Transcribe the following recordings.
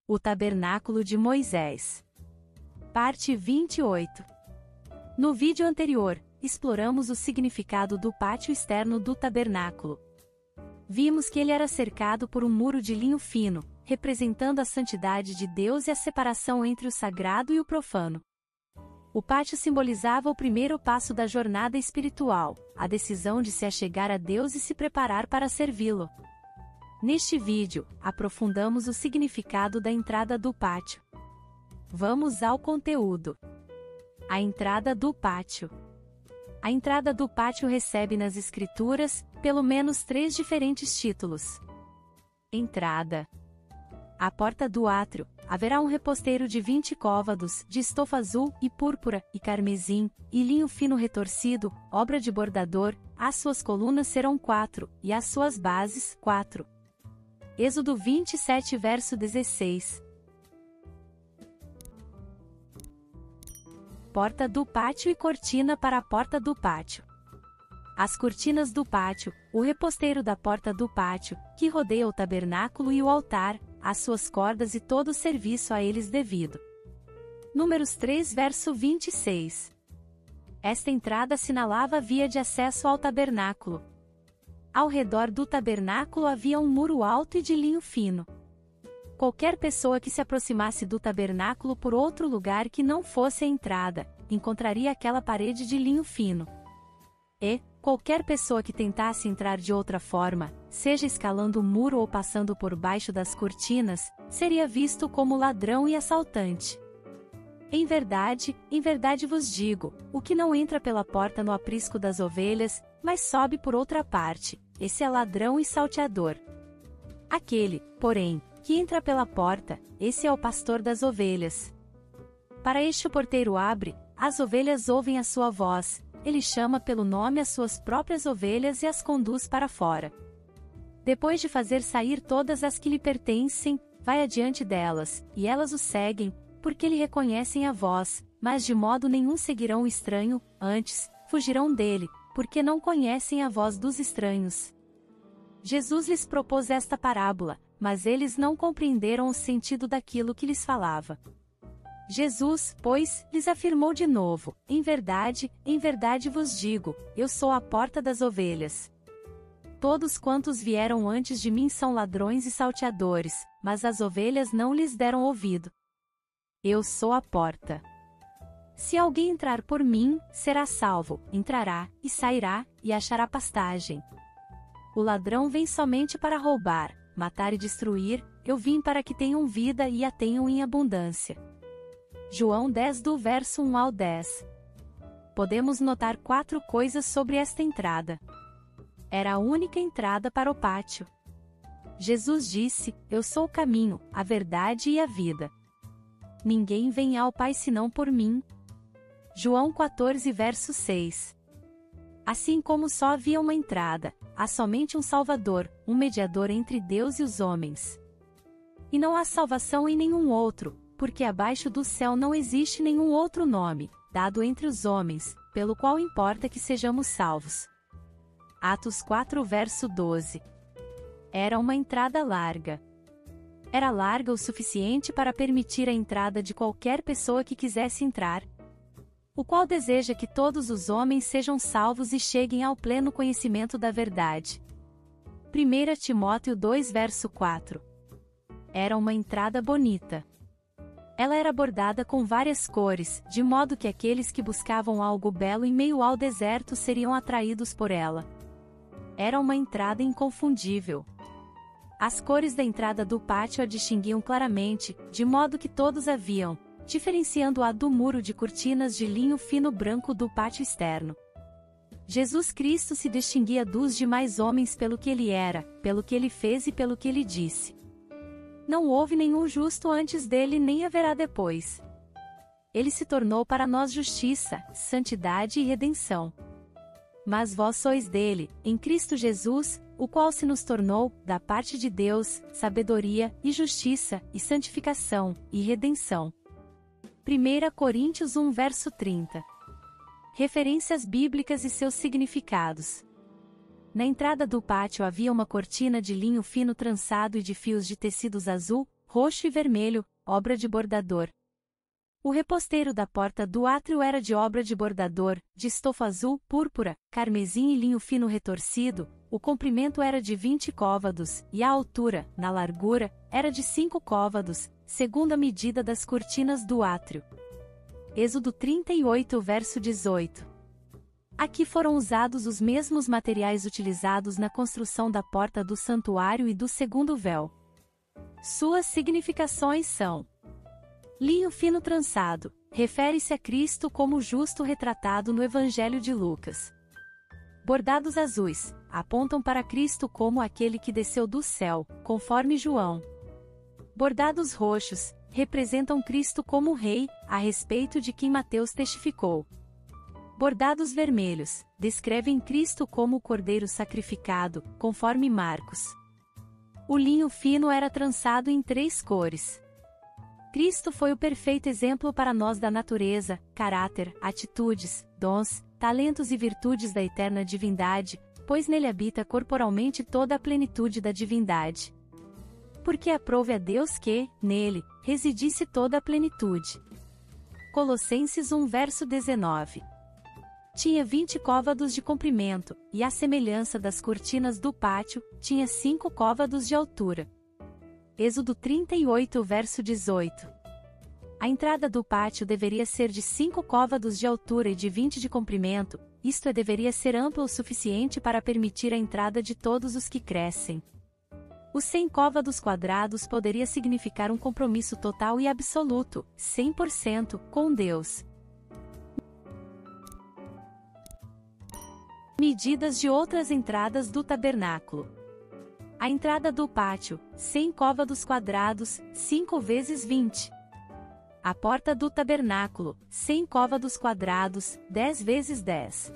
O Tabernáculo de Moisés. Parte 28. No vídeo anterior, exploramos o significado do pátio externo do tabernáculo. Vimos que ele era cercado por um muro de linho fino, representando a santidade de Deus e a separação entre o sagrado e o profano. O pátio simbolizava o primeiro passo da jornada espiritual, a decisão de se achegar a Deus e se preparar para servi-lo. Neste vídeo, aprofundamos o significado da entrada do pátio. Vamos ao conteúdo. A entrada do pátio. A entrada do pátio recebe nas Escrituras, pelo menos 3 diferentes títulos. Entrada. À porta do átrio, haverá um reposteiro de 20 côvados, de estofa azul, e púrpura, e carmesim, e linho fino retorcido, obra de bordador, as suas colunas serão 4, e as suas bases, 4. Êxodo 27 verso 16. Porta do pátio e cortina para a porta do pátio. As cortinas do pátio, o reposteiro da porta do pátio, que rodeia o tabernáculo e o altar, as suas cordas e todo o serviço a eles devido. Números 3 verso 26. Esta entrada assinalava a via de acesso ao tabernáculo. Ao redor do tabernáculo havia um muro alto e de linho fino. Qualquer pessoa que se aproximasse do tabernáculo por outro lugar que não fosse a entrada, encontraria aquela parede de linho fino. E, qualquer pessoa que tentasse entrar de outra forma, seja escalando o muro ou passando por baixo das cortinas, seria visto como ladrão e assaltante. Em verdade vos digo, o que não entra pela porta no aprisco das ovelhas, mas sobe por outra parte, esse é ladrão e salteador. Aquele, porém, que entra pela porta, esse é o pastor das ovelhas. Para este o porteiro abre, as ovelhas ouvem a sua voz, ele chama pelo nome as suas próprias ovelhas e as conduz para fora. Depois de fazer sair todas as que lhe pertencem, vai adiante delas, e elas o seguem, porque lhe reconhecem a voz, mas de modo nenhum seguirão o estranho, antes, fugirão dele, porque não conhecem a voz dos estranhos. Jesus lhes propôs esta parábola, mas eles não compreenderam o sentido daquilo que lhes falava. Jesus, pois, lhes afirmou de novo, em verdade vos digo, eu sou a porta das ovelhas. Todos quantos vieram antes de mim são ladrões e salteadores, mas as ovelhas não lhes deram ouvido. Eu sou a porta. Se alguém entrar por mim, será salvo, entrará, e sairá, e achará pastagem. O ladrão vem somente para roubar, matar e destruir, eu vim para que tenham vida e a tenham em abundância. João 10 do verso 1 ao 10. Podemos notar 4 coisas sobre esta entrada. Era a única entrada para o pátio. Jesus disse, eu sou o caminho, a verdade e a vida. Ninguém vem ao Pai senão por mim. João 14 verso 6. Assim como só havia uma entrada, há somente um Salvador, um mediador entre Deus e os homens. E não há salvação em nenhum outro, porque abaixo do céu não existe nenhum outro nome, dado entre os homens, pelo qual importa que sejamos salvos. Atos 4 verso 12. Era uma entrada larga. Era larga o suficiente para permitir a entrada de qualquer pessoa que quisesse entrar, o qual deseja que todos os homens sejam salvos e cheguem ao pleno conhecimento da verdade. 1 Timóteo 2 verso 4. Era uma entrada bonita. Ela era bordada com várias cores, de modo que aqueles que buscavam algo belo em meio ao deserto seriam atraídos por ela. Era uma entrada inconfundível. As cores da entrada do pátio a distinguiam claramente, de modo que todos a viam, diferenciando-a do muro de cortinas de linho fino branco do pátio externo. Jesus Cristo se distinguia dos demais homens pelo que ele era, pelo que ele fez e pelo que ele disse. Não houve nenhum justo antes dele nem haverá depois. Ele se tornou para nós justiça, santidade e redenção. Mas vós sois dele, em Cristo Jesus, o qual se nos tornou, da parte de Deus, sabedoria, e justiça, e santificação, e redenção. 1 Coríntios 1 verso 30. Referências bíblicas e seus significados. Na entrada do pátio havia uma cortina de linho fino trançado e de fios de tecidos azul, roxo e vermelho, obra de bordador. O reposteiro da porta do átrio era de obra de bordador, de estofa azul, púrpura, carmesim e linho fino retorcido. O comprimento era de 20 côvados, e a altura, na largura, era de 5 côvados, segundo a medida das cortinas do átrio. Êxodo 38, verso 18. Aqui foram usados os mesmos materiais utilizados na construção da porta do santuário e do segundo véu. Suas significações são: linho fino trançado, refere-se a Cristo como justo retratado no Evangelho de Lucas. Bordados azuis, apontam para Cristo como aquele que desceu do céu, conforme João. Bordados roxos, representam Cristo como Rei, a respeito de quem Mateus testificou. Bordados vermelhos, descrevem Cristo como o Cordeiro sacrificado, conforme Marcos. O linho fino era trançado em 3 cores. Cristo foi o perfeito exemplo para nós da natureza, caráter, atitudes, dons, talentos e virtudes da eterna divindade, pois nele habita corporalmente toda a plenitude da divindade. Porque aprove a Deus que, nele, residisse toda a plenitude. Colossenses 1 verso 19. Tinha 20 côvados de comprimento, e à semelhança das cortinas do pátio, tinha 5 côvados de altura. Êxodo 38 verso 18. A entrada do pátio deveria ser de 5 côvados de altura e de 20 de comprimento, isto é, deveria ser ampla o suficiente para permitir a entrada de todos os que crescem. Os 100 côvados quadrados poderia significar um compromisso total e absoluto, 100%, com Deus. Medidas de outras entradas do tabernáculo. A entrada do pátio, 100 côvados quadrados, 5 vezes 20. A porta do tabernáculo, 100 côvados quadrados, 10 vezes 10.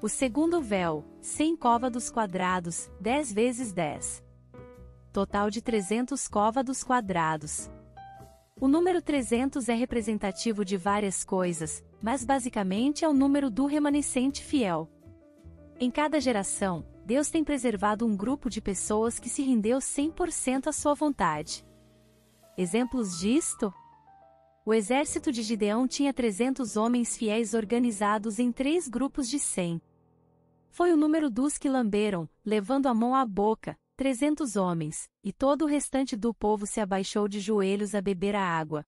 O segundo véu, 100 côvados quadrados, 10 vezes 10. Total de 300 côvados quadrados. O número 300 é representativo de várias coisas, mas basicamente é o número do remanescente fiel. Em cada geração, Deus tem preservado um grupo de pessoas que se rendeu 100% à sua vontade. Exemplos disto? O exército de Gideão tinha 300 homens fiéis organizados em 3 grupos de 100. Foi o número dos que lamberam, levando a mão à boca, 300 homens, e todo o restante do povo se abaixou de joelhos a beber a água.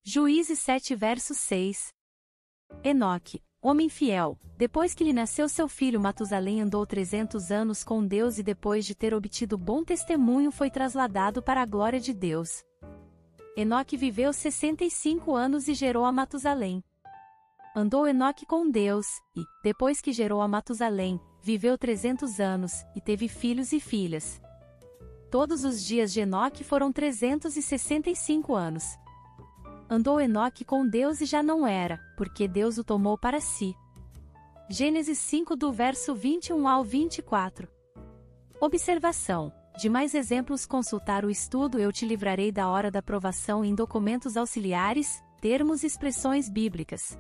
Juízes 7 verso 6. Enoque, homem fiel, depois que lhe nasceu seu filho Matusalém, andou 300 anos com Deus e depois de ter obtido bom testemunho foi trasladado para a glória de Deus. Enoque viveu 65 anos e gerou a Matusalém. Andou Enoque com Deus, e, depois que gerou a Matusalém, viveu 300 anos, e teve filhos e filhas. Todos os dias de Enoque foram 365 anos. Andou Enoque com Deus e já não era, porque Deus o tomou para si. Gênesis 5 do verso 21 ao 24. Observação. De mais exemplos consultar o estudo Eu te livrarei da hora da provação em documentos auxiliares, termos e expressões bíblicas.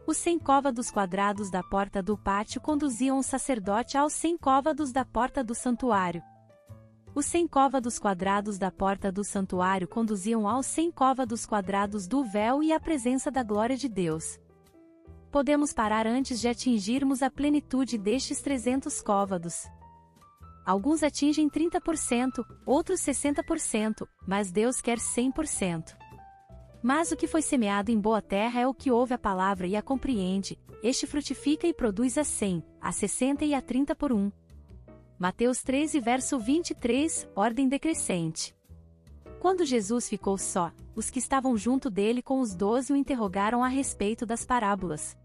Os 100 côvados quadrados da porta do pátio conduziam o sacerdote aos 100 côvados da porta do santuário. Os 100 côvados quadrados da porta do santuário conduziam aos 100 côvados quadrados do véu e à presença da glória de Deus. Podemos parar antes de atingirmos a plenitude destes 300 côvados. Alguns atingem 30%, outros 60%, mas Deus quer 100%. Mas o que foi semeado em boa terra é o que ouve a palavra e a compreende, este frutifica e produz a 100, a 60 e a 30 por 1. Mateus 13 verso 23, ordem decrescente. Quando Jesus ficou só, os que estavam junto dele com os 12 o interrogaram a respeito das parábolas.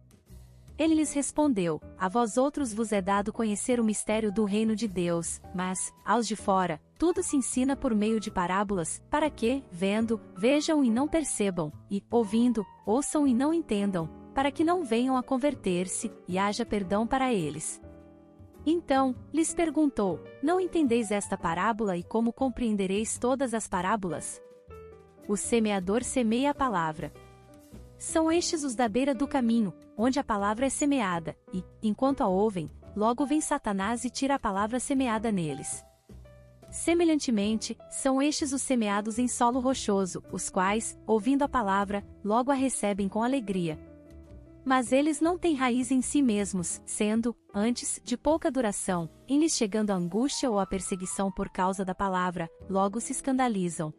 Ele lhes respondeu: a vós outros vos é dado conhecer o mistério do reino de Deus, mas, aos de fora, tudo se ensina por meio de parábolas, para que, vendo, vejam e não percebam, e, ouvindo, ouçam e não entendam, para que não venham a converter-se, e haja perdão para eles. Então, lhes perguntou: não entendeis esta parábola e como compreendereis todas as parábolas? O semeador semeia a palavra. São estes os da beira do caminho, onde a palavra é semeada, e, enquanto a ouvem, logo vem Satanás e tira a palavra semeada neles. Semelhantemente, são estes os semeados em solo rochoso, os quais, ouvindo a palavra, logo a recebem com alegria. Mas eles não têm raiz em si mesmos, sendo, antes, de pouca duração, em lhes chegando a angústia ou a perseguição por causa da palavra, logo se escandalizam.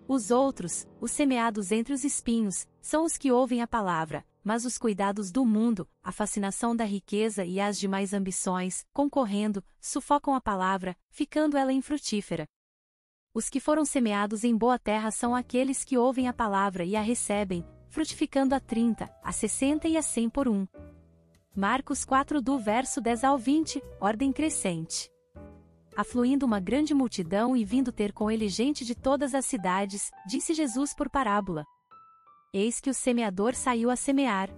Os outros, os semeados entre os espinhos, são os que ouvem a palavra, mas os cuidados do mundo, a fascinação da riqueza e as demais ambições, concorrendo, sufocam a palavra, ficando ela infrutífera. Os que foram semeados em boa terra são aqueles que ouvem a palavra e a recebem, frutificando a 30, a 60 e a 100 por um. Marcos 4 do verso 10 ao 20, ordem crescente. Afluindo uma grande multidão e vindo ter com ele gente de todas as cidades, disse Jesus por parábola. Eis que o semeador saiu a semear.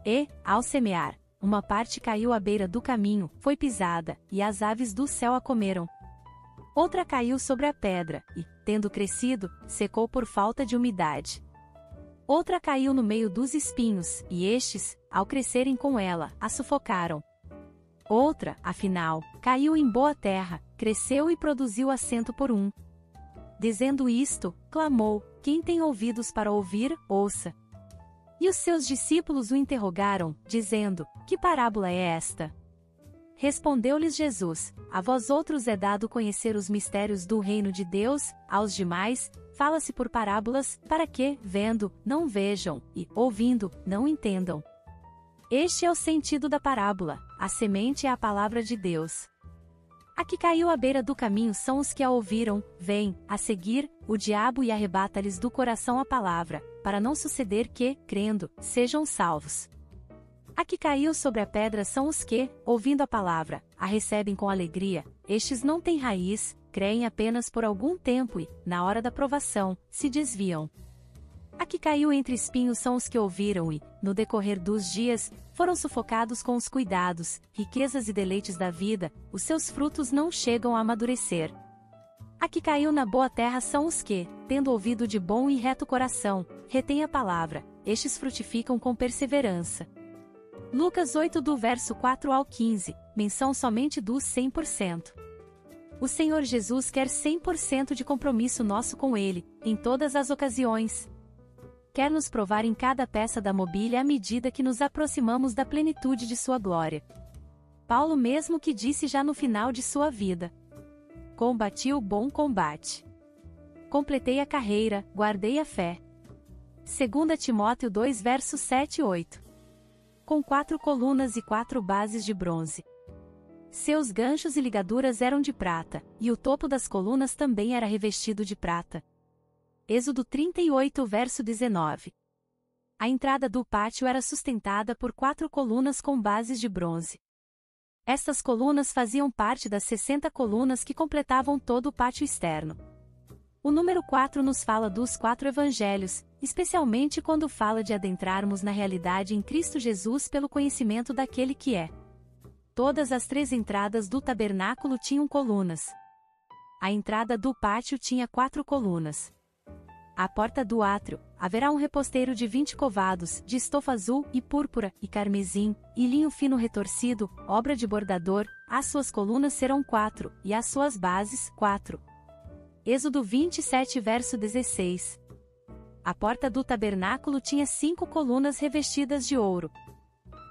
E, ao semear, uma parte caiu à beira do caminho, foi pisada, e as aves do céu a comeram. Outra caiu sobre a pedra, e, tendo crescido, secou por falta de umidade. Outra caiu no meio dos espinhos, e estes, ao crescerem com ela, a sufocaram. Outra, afinal, caiu em boa terra, cresceu e produziu a 100 por um. Dizendo isto, clamou: quem tem ouvidos para ouvir, ouça. E os seus discípulos o interrogaram, dizendo: que parábola é esta? Respondeu-lhes Jesus: a vós outros é dado conhecer os mistérios do reino de Deus, aos demais, fala-se por parábolas, para que, vendo, não vejam, e, ouvindo, não entendam. Este é o sentido da parábola: a semente é a palavra de Deus. A que caiu à beira do caminho são os que a ouviram, vem, a seguir, o diabo e arrebata-lhes do coração a palavra, para não suceder que, crendo, sejam salvos. A que caiu sobre a pedra são os que, ouvindo a palavra, a recebem com alegria, estes não têm raiz, creem apenas por algum tempo e, na hora da provação, se desviam. A que caiu entre espinhos são os que ouviram e, no decorrer dos dias, foram sufocados com os cuidados, riquezas e deleites da vida, os seus frutos não chegam a amadurecer. A que caiu na boa terra são os que, tendo ouvido de bom e reto coração, retêm a palavra, estes frutificam com perseverança. Lucas 8 do verso 4 ao 15, menção somente dos 100%. O Senhor Jesus quer 100% de compromisso nosso com Ele, em todas as ocasiões. Quer nos provar em cada peça da mobília à medida que nos aproximamos da plenitude de sua glória. Paulo mesmo que disse já no final de sua vida: combati o bom combate. Completei a carreira, guardei a fé. 2 Timóteo 2 versos 7 e 8. Com 4 colunas e 4 bases de bronze. Seus ganchos e ligaduras eram de prata, e o topo das colunas também era revestido de prata. Êxodo 38 verso 19. A entrada do pátio era sustentada por 4 colunas com bases de bronze. Estas colunas faziam parte das 60 colunas que completavam todo o pátio externo. O número 4 nos fala dos 4 evangelhos, especialmente quando fala de adentrarmos na realidade em Cristo Jesus pelo conhecimento daquele que é. Todas as 3 entradas do tabernáculo tinham colunas. A entrada do pátio tinha 4 colunas. À porta do átrio, haverá um reposteiro de 20 covados, de estofa azul, e púrpura, e carmesim, e linho fino retorcido, obra de bordador, as suas colunas serão 4, e as suas bases, 4. Êxodo 27 verso 16. A porta do tabernáculo tinha 5 colunas revestidas de ouro.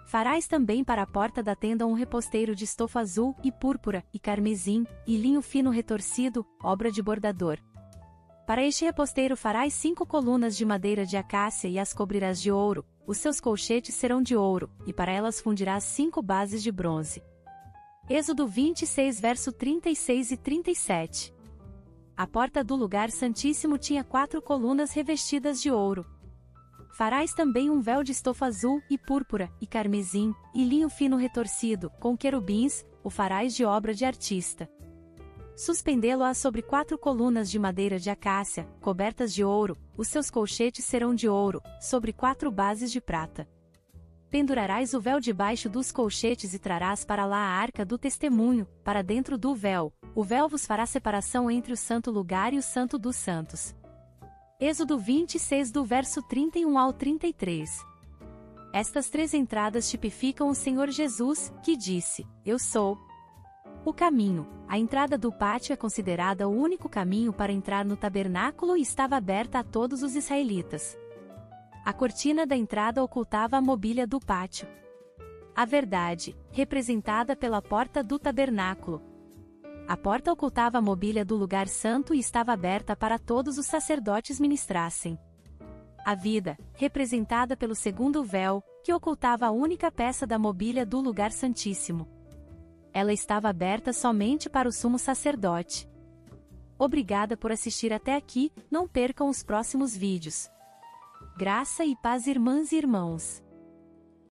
Farás também para a porta da tenda um reposteiro de estofa azul, e púrpura, e carmesim, e linho fino retorcido, obra de bordador. Para este reposteiro farás 5 colunas de madeira de acácia e as cobrirás de ouro, os seus colchetes serão de ouro, e para elas fundirás 5 bases de bronze. Êxodo 26 verso 36 e 37. A porta do lugar santíssimo tinha 4 colunas revestidas de ouro. Farás também um véu de estofa azul, e púrpura, e carmesim, e linho fino retorcido, com querubins, o farás de obra de artista. Suspendê-lo-á sobre 4 colunas de madeira de acácia, cobertas de ouro, os seus colchetes serão de ouro, sobre 4 bases de prata. Pendurarás o véu debaixo dos colchetes e trarás para lá a arca do testemunho, para dentro do véu. O véu vos fará separação entre o santo lugar e o santo dos santos. Êxodo 26 do verso 31 ao 33. Estas 3 entradas tipificam o Senhor Jesus, que disse: Eu sou. O caminho. A entrada do pátio é considerada o único caminho para entrar no tabernáculo e estava aberta a todos os israelitas. A cortina da entrada ocultava a mobília do pátio. A verdade, representada pela porta do tabernáculo. A porta ocultava a mobília do lugar santo e estava aberta para todos os sacerdotes ministrassem. A vida, representada pelo segundo véu, que ocultava a única peça da mobília do lugar santíssimo. Ela estava aberta somente para o sumo sacerdote. Obrigada por assistir até aqui, não percam os próximos vídeos. Graça e paz, irmãs e irmãos.